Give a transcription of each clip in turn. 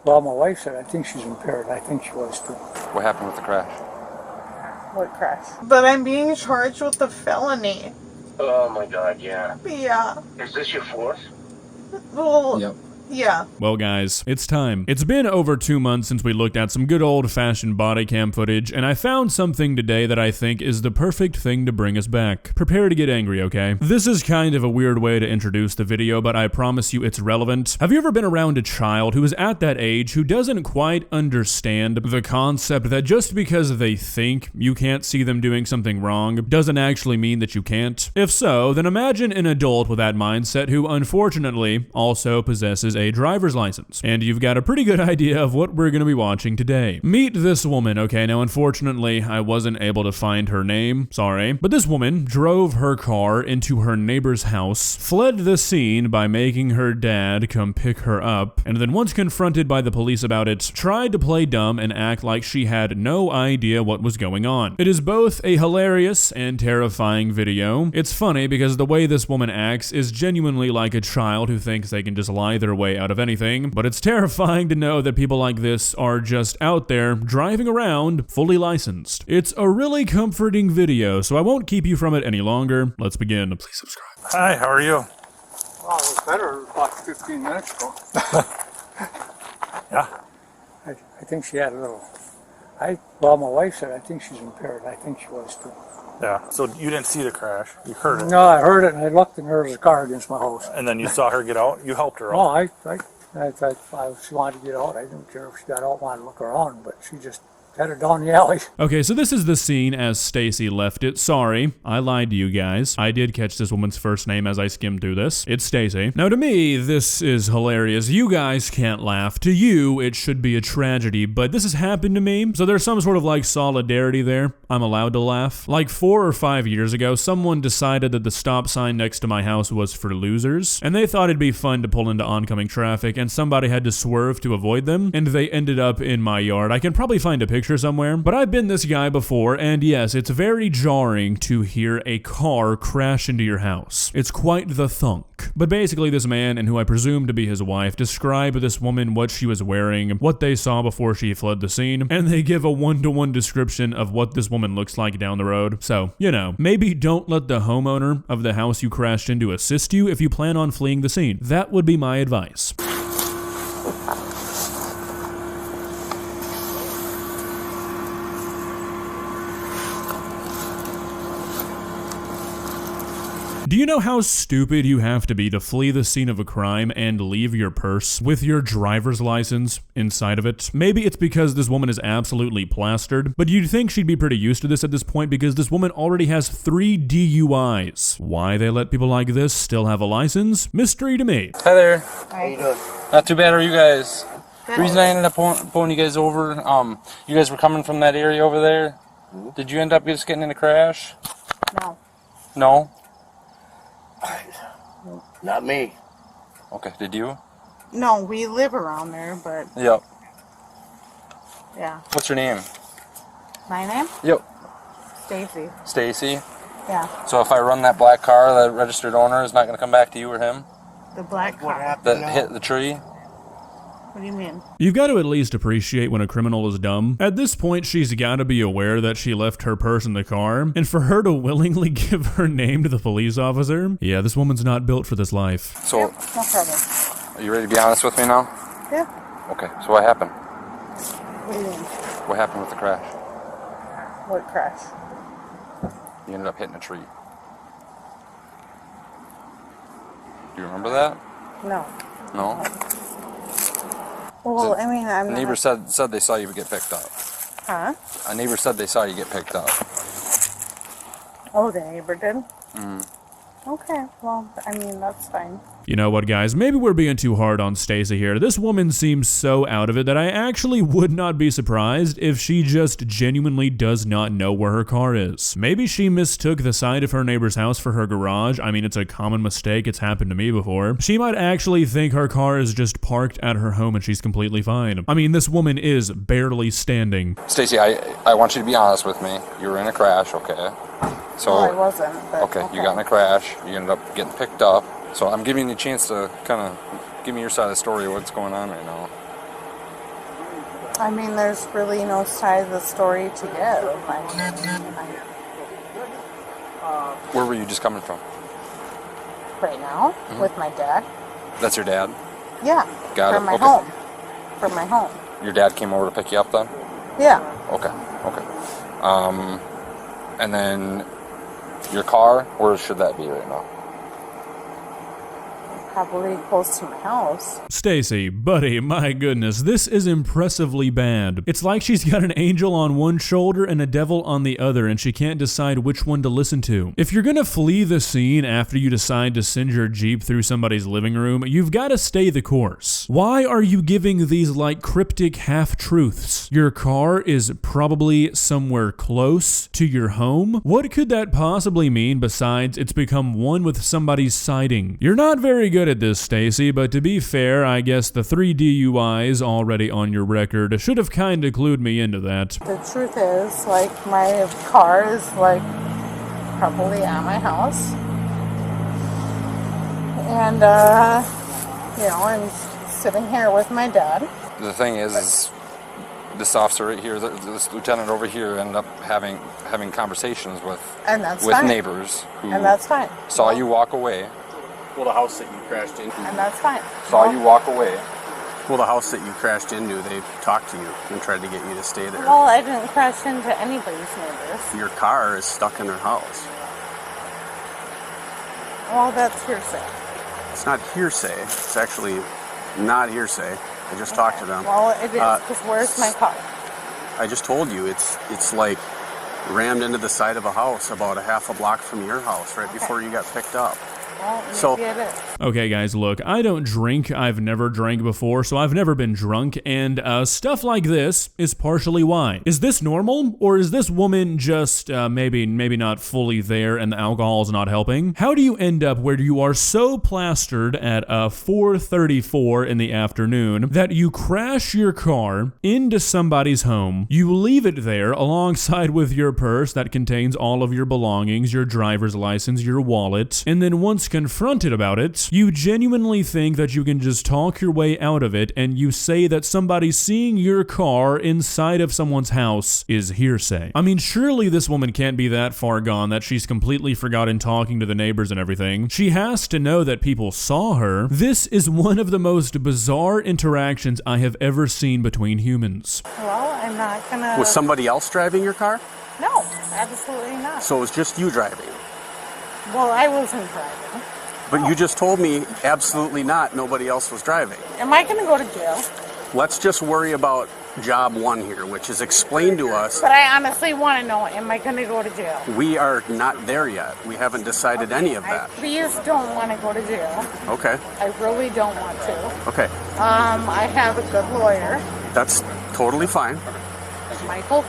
Well, my wife said I think she's impaired. I think she was too. What happened with the crash? What crash? But I'm being charged with a felony. Oh my God, yeah. Yeah. Is this your fourth? Well, Yep. yeah. Well guys, it's time. It's been over 2 months since we looked at some good old-fashioned body cam footage, and I found something today that I think is the perfect thing to bring us back. Prepare to get angry, okay? This is kind of a weird way to introduce the video, but I promise you it's relevant. Have you ever been around a child who is at that age who doesn't quite understand the concept that just because they think you can't see them doing something wrong doesn't actually mean that you can't? If so, then imagine an adult with that mindset who unfortunately also possesses a driver's license. And you've got a pretty good idea of what we're going to be watching today. Meet this woman, okay? Now, unfortunately, I wasn't able to find her name, sorry. But this woman drove her car into her neighbor's house, fled the scene by making her dad come pick her up, and then once confronted by the police about it, tried to play dumb and act like she had no idea what was going on. It is both a hilarious and terrifying video. It's funny because the way this woman acts is genuinely like a child who thinks they can just lie their way out of anything, but it's terrifying to know that people like this are just out there driving around fully licensed. It's a really comforting video, so I won't keep you from it any longer. Let's begin. Please subscribe. Hi, how are you? Well, it was better about 15 minutes ago. Yeah. I think she had a little. Well, my wife said I think she's impaired. I think she was too. Yeah. So you didn't see the crash. You heard it. No, I heard it and I looked and there was a car against my house. And then you saw her get out. You helped her Oh, out. I thought she wanted to get out. I didn't care if she got out, wanted to look around, but she just headed down the alley. Okay, so this is the scene as Stacey left it. Sorry, I lied to you guys. I did catch this woman's first name as I skimmed through this. It's Stacey. Now to me, this is hilarious. You guys can't laugh. To you, it should be a tragedy, but this has happened to me, so there's some sort of like solidarity there. I'm allowed to laugh. Like 4 or 5 years ago, someone decided that the stop sign next to my house was for losers, and they thought it'd be fun to pull into oncoming traffic, and somebody had to swerve to avoid them, and they ended up in my yard. I can probably find a picture somewhere, but I've been this guy before, and yes, it's very jarring to hear a car crash into your house. It's quite the thunk. But basically this man, and who I presume to be his wife, describe this woman, what she was wearing, what they saw before she fled the scene, and they give a one-to-one description of what this woman looks like down the road. So, you know, maybe don't let the homeowner of the house you crashed into assist you if you plan on fleeing the scene. That would be my advice. Do you know how stupid you have to be to flee the scene of a crime and leave your purse with your driver's license inside of it? Maybe it's because this woman is absolutely plastered, but you'd think she'd be pretty used to this at this point because this woman already has 3 DUIs. Why they let people like this still have a license? Mystery to me. Hi there. How you doing? Not too bad, are you guys? Good. The reason I ended up pulling you guys over, you guys were coming from that area over there. Did you end up just getting in a crash? No. No? Not me. Okay, did you? No, we live around there, but Yep. yeah. What's your name? My name? Yep. Stacy. Stacy. Yeah. So if I run that black car, the registered owner is not going to come back to you or him? The black car. What happened? That hit the tree? What do you mean? You've got to at least appreciate when a criminal is dumb. At this point, she's got to be aware that she left her purse in the car, and for her to willingly give her name to the police officer, yeah, this woman's not built for this life. So, Yep, no problem. are you ready to be honest with me now? Yeah. Okay, so what happened? What do you mean? What happened with the crash? What crash? You ended up hitting a tree. Do you remember that? No. No? Well, I mean, I'm A not... neighbor said they saw you get picked up. Huh? A neighbor said they saw you get picked up. Oh, the neighbor did? Mm. Okay, well, I mean, that's fine. You know what, guys? Maybe we're being too hard on Stacey here. This woman seems so out of it that I actually would not be surprised if she just genuinely does not know where her car is. Maybe she mistook the side of her neighbor's house for her garage. I mean, it's a common mistake. It's happened to me before. She might actually think her car is just parked at her home and she's completely fine. I mean, this woman is barely standing. Stacey, I want you to be honest with me. You were in a crash, okay? So, Well, I wasn't, but okay, you got in a crash. You ended up getting picked up. So I'm giving you a chance to kind of give me your side of the story of what's going on right now. I mean, there's really no side of the story to give. Where were you just coming from? Right now, with my dad. That's your dad? Yeah. Got from it, my okay. home. From my home. Your dad came over to pick you up then? Yeah. Okay. And then your car, where should that be right now? Probably close to my house. Stacey, buddy, my goodness, this is impressively bad. It's like she's got an angel on one shoulder and a devil on the other, and she can't decide which one to listen to. If you're gonna flee the scene after you decide to send your Jeep through somebody's living room, you've gotta stay the course. Why are you giving these like cryptic half-truths? Your car is probably somewhere close to your home? What could that possibly mean besides it's become one with somebody's siding? You're not very good at this, Stacey, but to be fair, I guess the 3 DUIs already on your record should have kinda clued me into that. The truth is, like, my car is, like, probably at my house. And, you know, I'm sitting here with my dad. The thing is this officer right here, this lieutenant over here, ended up having conversations with And that's fine. neighbors who And that's fine. saw you walk away. Well, the house that you crashed into. And that's fine. Saw you walk away. Well, the house that you crashed into, they talked to you and tried to get you to stay there. Well, I didn't crash into anybody's neighbors. Your car is stuck in their house. Well, that's hearsay. It's not hearsay. It's actually not hearsay. I just talked to them. Well, it is, because where's my car? I just told you, it's like rammed into the side of a house about a half a block from your house right before you got picked up. Well, maybe So- it is. Okay guys, look, I don't drink, I've never drank before, so I've never been drunk, and stuff like this is partially why. Is this normal, or is this woman just maybe not fully there and the alcohol's not helping? How do you end up where you are so plastered at 4:34 in the afternoon that you crash your car into somebody's home, you leave it there alongside with your purse that contains all of your belongings, your driver's license, your wallet, and then once confronted about it, you genuinely think that you can just talk your way out of it, and you say that somebody seeing your car inside of someone's house is hearsay. I mean, surely this woman can't be that far gone that she's completely forgotten talking to the neighbors and everything. She has to know that people saw her. This is one of the most bizarre interactions I have ever seen between humans. Well, I'm not gonna... Was somebody else driving your car? No, absolutely not. So it was just you driving. Well, I wasn't driving. But you just told me absolutely not, nobody else was driving. Am I gonna go to jail? Let's just worry about job one here, which is explain to us. But I honestly want to know, am I gonna go to jail? We are not there yet. We haven't decided any of I that. please don't want to go to jail. Okay. I really don't want to. Okay. I have a good lawyer, That's totally fine. Michael.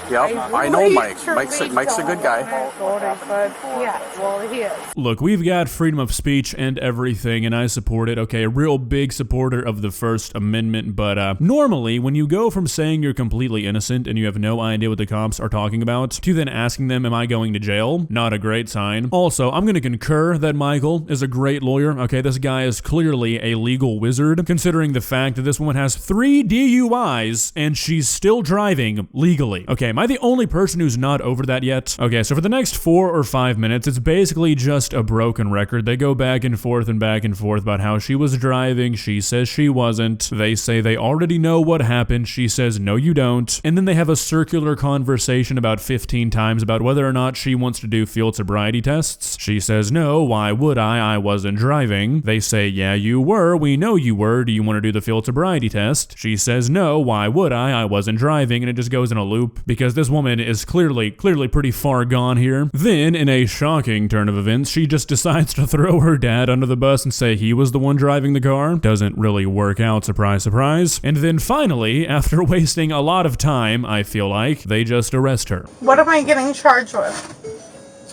Yeah, I know Mike. Mike's a good guy. Yeah, well, he is. Look, we've got freedom of speech and everything, and I support it. Okay, a real big supporter of the First Amendment, but normally, when you go from saying you're completely innocent and you have no idea what the cops are talking about, to then asking them, am I going to jail? Not a great sign. Also, I'm gonna concur that Michael is a great lawyer. Okay, this guy is clearly a legal wizard, considering the fact that this woman has 3 DUIs and she's still driving legally. Okay, am I the only person who's not over that yet? Okay, so for the next 4 or 5 minutes, it's basically just a broken record. They go back and forth about how she was driving. She says she wasn't. They say they already know what happened. She says, no, you don't. And then they have a circular conversation about 15 times about whether or not she wants to do field sobriety tests. She says, no, why would I? I wasn't driving. They say, yeah, you were. We know you were. Do you want to do the field sobriety test? She says, no, why would I? I wasn't driving. And it just goes in a loop, because this woman is clearly pretty far gone here. Then, in a shocking turn of events, she just decides to throw her dad under the bus and say he was the one driving the car. Doesn't really work out, surprise, surprise. And then finally, after wasting a lot of time, I feel like, they just arrest her. What am I getting charged with?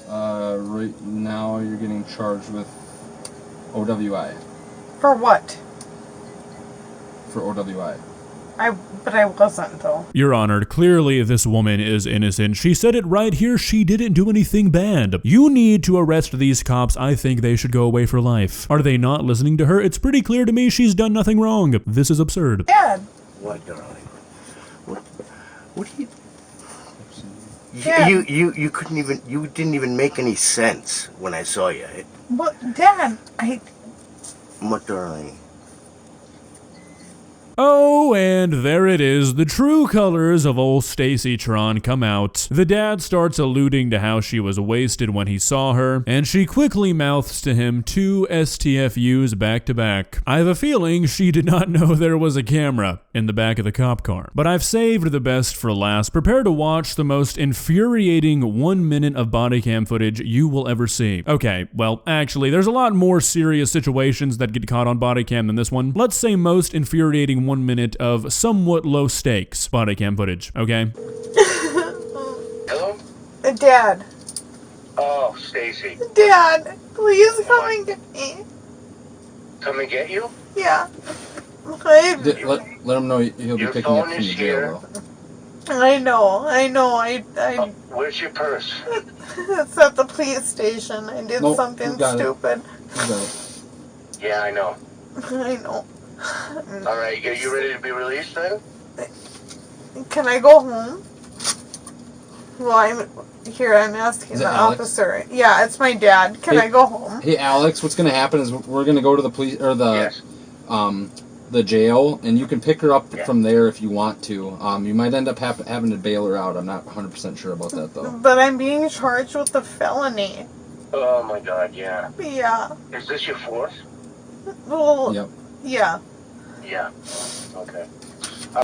Right now you're getting charged with OWI. For what? For OWI. But I wasn't, though. Your Honor, clearly this woman is innocent. She said it right here. She didn't do anything bad. You need to arrest these cops. I think they should go away for life. Are they not listening to her? It's pretty clear to me she's done nothing wrong. This is absurd. Dad. What, darling? What do you... Dad. You couldn't even... You didn't even make any sense when I saw you. But Dad, What, darling? Oh, and there it is. The true colors of old Stacey Tron come out. The dad starts alluding to how she was wasted when he saw her, and she quickly mouths to him 2 STFUs back to back. I have a feeling she did not know there was a camera in the back of the cop car. But I've saved the best for last. Prepare to watch the most infuriating 1 minute of body cam footage you will ever see. Okay, well, actually, there's a lot more serious situations that get caught on body cam than this one. Let's say most infuriating 1 minute of somewhat low stakes body cam footage, okay? Hello? Dad. Oh, Stacey. Dad, please come and get me. Come and get you? Yeah. Let him know he'll be Your picking up phone from is the here. jail, I know. Where's your purse? It's at the police station. I did Nope, something you got it. stupid. though. You got it. Yeah, I know. I know. All right, you ready to be released then? Can I go home? Well, I'm asking Is the it Alex? officer. Yeah, it's my dad. Can I go home? Hey, Alex, what's gonna happen is we're gonna go to the police or Yes. the jail, and you can pick her up Yeah. from there if you want to. You might end up having to bail her out. I'm not 100% sure about that though. But I'm being charged with a felony. Oh my God, yeah. Yeah. Is this your fourth? Well, Yep. yeah. Yeah. Okay.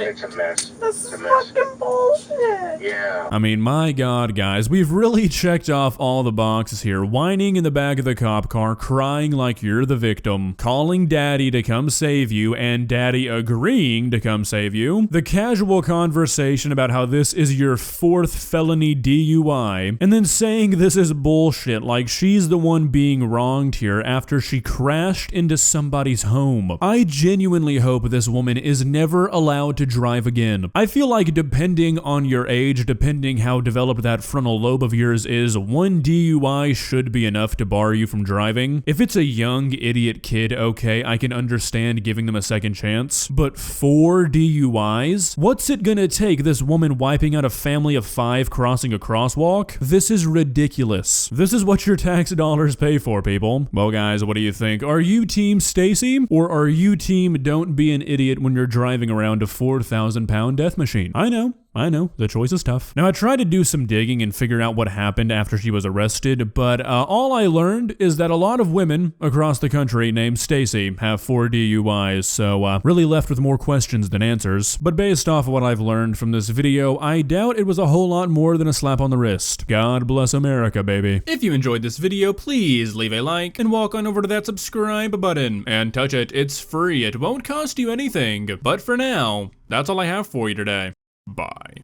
It's a mess. This It's is a mess. fucking bullshit. Yeah. I mean, my God, guys, we've really checked off all the boxes here. Whining in the back of the cop car, crying like you're the victim, calling daddy to come save you, and daddy agreeing to come save you. The casual conversation about how this is your 4th felony DUI, and then saying this is bullshit, like she's the one being wronged here after she crashed into somebody's home. I genuinely hope this woman is never allowed to drive again. I feel like depending on your age, depending how developed that frontal lobe of yours is, 1 DUI should be enough to bar you from driving. If it's a young idiot kid, okay, I can understand giving them a second chance, but 4 DUIs? What's it gonna take this woman wiping out a family of 5 crossing a crosswalk? This is ridiculous. This is what your tax dollars pay for, people. Well, guys, what do you think? Are you team Stacey, or are you team don't be an idiot when you're driving around a 4,000-pound death machine? I know, the choice is tough. Now, I tried to do some digging and figure out what happened after she was arrested, but all I learned is that a lot of women across the country named Stacey have 4 DUIs, so really left with more questions than answers. But based off of what I've learned from this video, I doubt it was a whole lot more than a slap on the wrist. God bless America, baby. If you enjoyed this video, please leave a like and walk on over to that subscribe button and touch it. It's free. It won't cost you anything. But for now, that's all I have for you today. Bye.